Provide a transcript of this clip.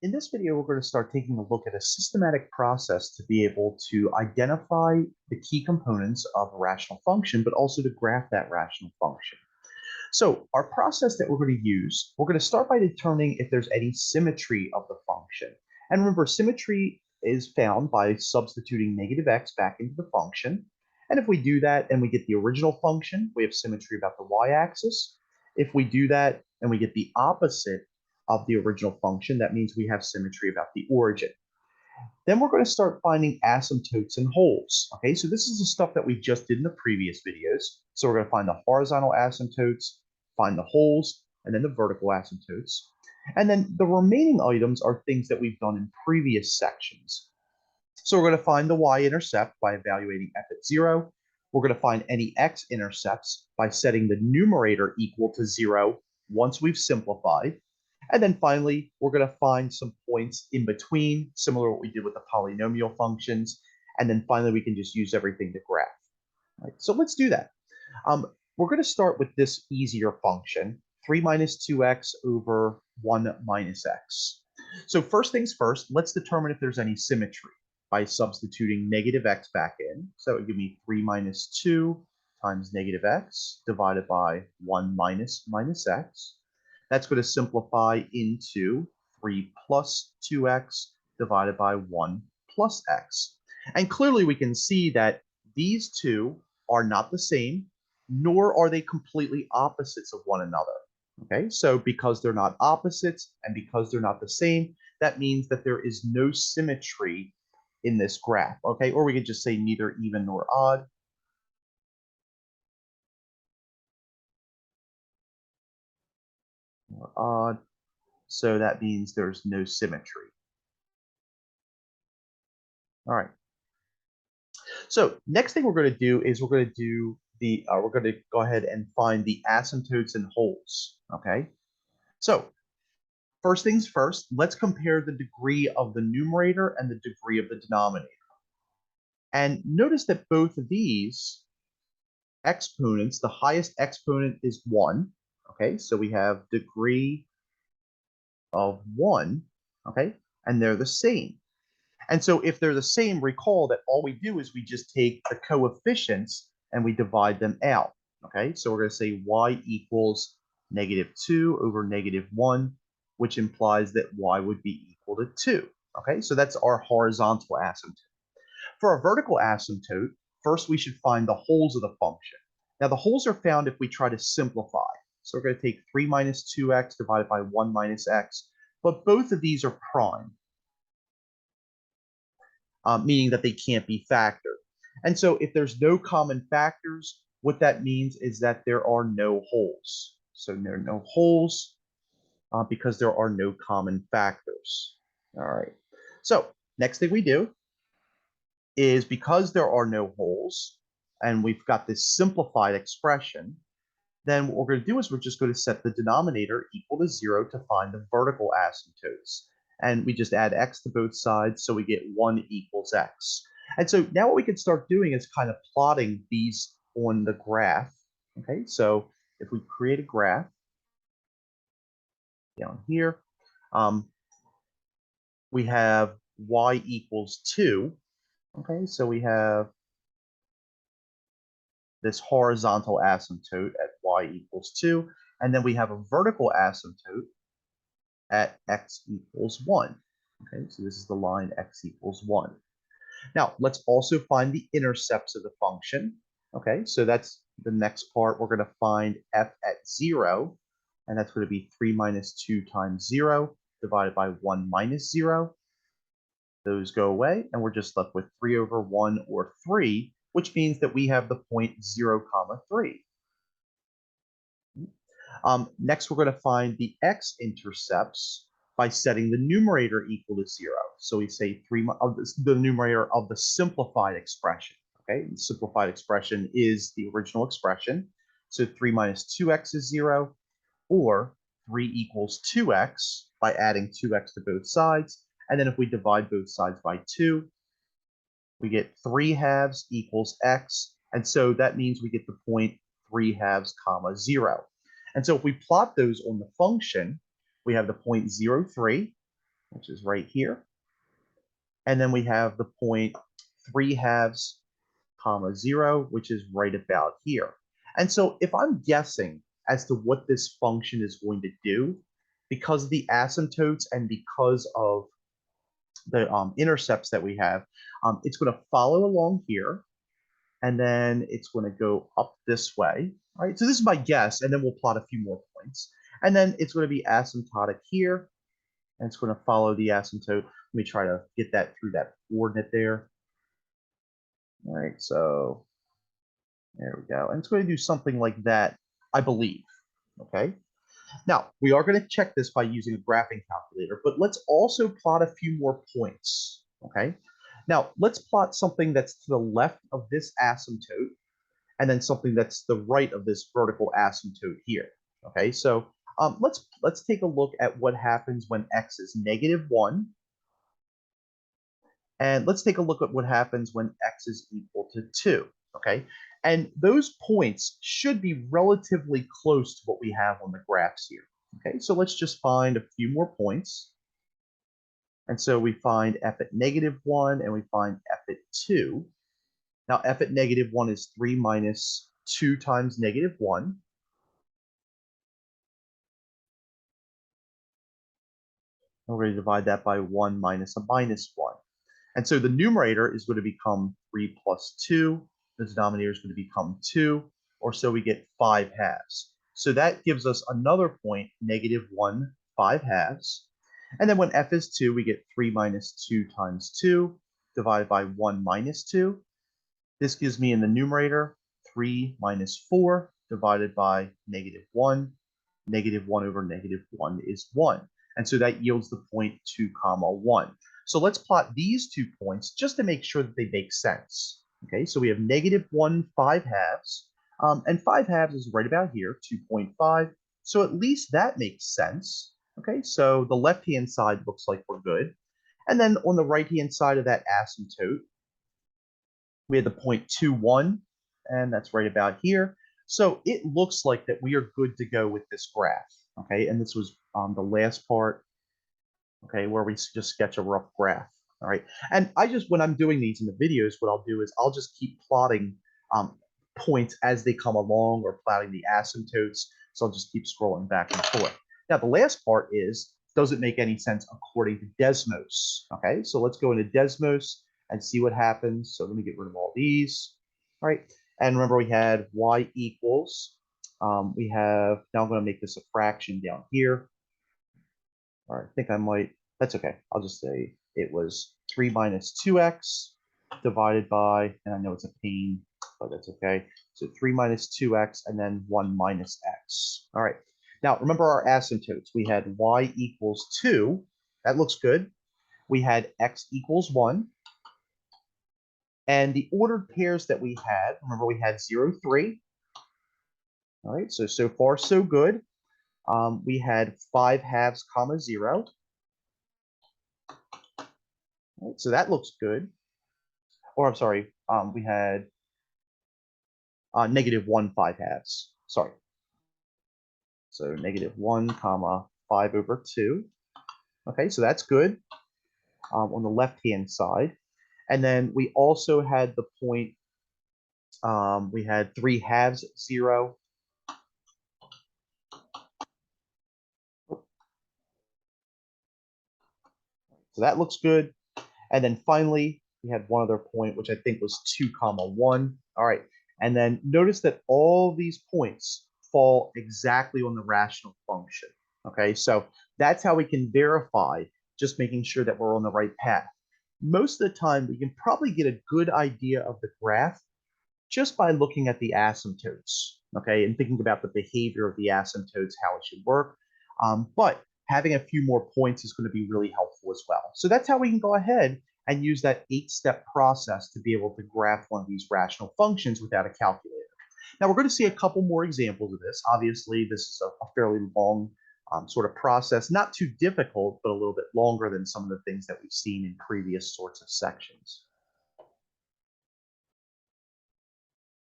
In this video, we're going to start taking a look at a systematic process to be able to identify the key components of a rational function, but also to graph that rational function. So our process that we're going to use, we're going to start by determining if there's any symmetry of the function. And remember, symmetry is found by substituting negative x back into the function. And if we do that and we get the original function, we have symmetry about the y-axis. If we do that and we get the opposite of the original function, that means we have symmetry about the origin. Then we're going to start finding asymptotes and holes. Okay, so this is the stuff that we just did in the previous videos. So we're going to find the horizontal asymptotes, find the holes, and then the vertical asymptotes. And then the remaining items are things that we've done in previous sections. So we're going to find the y-intercept by evaluating f at 0. We're going to find any x-intercepts by setting the numerator equal to 0 once we've simplified. And then finally, we're going to find some points in between, similar to what we did with the polynomial functions. And then finally, we can just use everything to graph. Right, so let's do that. We're going to start with this easier function, 3 minus 2x over 1 minus x. So first things first, let's determine if there's any symmetry by substituting negative x back in. So it would give me 3 minus 2 times negative x divided by 1 minus x. That's going to simplify into 3 plus 2x divided by 1 plus x. And clearly we can see that these two are not the same, nor are they completely opposites of one another. Okay, so because they're not opposites and because they're not the same, that means that there is no symmetry in this graph. Okay, or we could just say neither even nor odd. Or odd. So that means there's no symmetry. All right. So next thing we're going to do is we're going to go ahead and find the asymptotes and holes. Okay. So first things first, let's compare the degree of the numerator and the degree of the denominator. And notice that both of these exponents, the highest exponent is 1. Okay, so we have degree of 1. Okay, and they're the same. And so if they're the same, recall that all we do is we just take the coefficients and we divide them out. Okay, so we're going to say y equals -2 over -1, which implies that y would be equal to 2. Okay, so that's our horizontal asymptote. For a vertical asymptote, first we should find the holes of the function. Now the holes are found if we try to simplify. So we're going to take 3 minus 2x divided by 1 minus x, but both of these are prime. Meaning that they can't be factored. And so if there's no common factors, what that means is that there are no holes. So there are no holes because there are no common factors. All right. So next thing we do is because there are no holes and we've got this simplified expression, then what we're going to do is we're just going to set the denominator equal to 0 to find the vertical asymptotes. And we just add x to both sides, so we get 1 equals x. And so now what we can start doing is kind of plotting these on the graph. Okay, so if we create a graph down here, we have y equals 2. Okay, so we have this horizontal asymptote at y equals 2, and then we have a vertical asymptote at x equals 1. Okay, so this is the line x equals 1. Now, let's also find the intercepts of the function. Okay, so that's the next part. We're going to find f at 0, and that's going to be 3 minus 2 times 0 divided by 1 minus 0. Those go away, and we're just left with 3 over 1 or 3, which means that we have the point 0, comma 3. Next, we're going to find the x-intercepts by setting the numerator equal to 0. So we say the numerator of the simplified expression. Okay, the simplified expression is the original expression. So 3 minus 2x is 0, or 3 equals 2x by adding 2x to both sides. And then if we divide both sides by 2, we get 3 halves equals x. And so that means we get the point 3 halves, comma 0. And so if we plot those on the function, we have the point 0, 3. which is right here. And then we have the point 3/2, comma 0, which is right about here. And so if I'm guessing as to what this function is going to do, because of the asymptotes and because of the intercepts that we have, it's going to follow along here, and then it's going to go up this way, right? So this is my guess, and then we'll plot a few more points. And then it's going to be asymptotic here, and it's going to follow the asymptote. Let me try to get that through that coordinate there. All right, so there we go. And it's going to do something like that, I believe. Okay. Now, we are going to check this by using a graphing calculator, but let's also plot a few more points. Okay. Now, let's plot something that's to the left of this asymptote, and then something that's to the right of this vertical asymptote here. Okay. So let's take a look at what happens when x is -1. And let's take a look at what happens when x is equal to 2, okay? And those points should be relatively close to what we have on the graphs here, okay? So let's just find a few more points. And so we find f at -1 and we find f at 2. Now f at -1 is 3 minus 2 times -1. And we're going to divide that by 1 minus a -1. And so the numerator is going to become 3 plus 2. The denominator is going to become 2, or so we get 5/2. So that gives us another point, -1 5/2. And then when f is 2, we get 3 minus 2 times 2 divided by 1 minus 2. This gives me in the numerator 3 minus 4 divided by -1. -1 over -1 is 1. And so that yields the point 2 comma 1. So let's plot these 2 points just to make sure that they make sense. Okay, so we have -1 5/2, and 5/2 is right about here, 2.5. So at least that makes sense. Okay, so the left-hand side looks like we're good. And then on the right-hand side of that asymptote, we had the point 2, 1, and that's right about here. So it looks like that we are good to go with this graph. Okay, and this was the last part, okay, where we just sketch a rough graph. All right, and when I'm doing these in the videos, what I'll do is I'll just keep plotting um, points as they come along, or plotting the asymptotes. So I'll just keep scrolling back and forth. Now the last part is, does it make any sense according to Desmos? Okay, so let's go into Desmos and see what happens. So let me get rid of all these. All right, and remember we had y equals. We have, now I'm going to make this a fraction down here. All right, I think I might, that's okay. I'll just say it was 3 minus 2x divided by, and I know it's a pain, but that's okay. So 3 minus 2x and then 1 minus x. All right. Now, remember our asymptotes. We had y equals 2. That looks good. We had x equals 1. And the ordered pairs that we had, remember we had 0, 3. All right, so far so good. We had 5/2, comma 0. Right, so that looks good. Or I'm sorry, we had -1 5/2. Sorry. So -1 comma 5 over 2. Okay, so that's good on the left-hand side. And then we also had the point, we had 3/2, 0. So that looks good. And then finally, we had one other point, which I think was 2 comma 1. All right. And then notice that all these points fall exactly on the rational function. Okay, so that's how we can verify, just making sure that we're on the right path. Most of the time, we can probably get a good idea of the graph just by looking at the asymptotes, okay, and thinking about the behavior of the asymptotes, how it should work. But having a few more points is going to be really helpful as well. So that's how we can go ahead and use that 8-step process to be able to graph one of these rational functions without a calculator. Now we're going to see a couple more examples of this. Obviously, this is a fairly long sort of process, not too difficult, but a little bit longer than some of the things that we've seen in previous sorts of sections.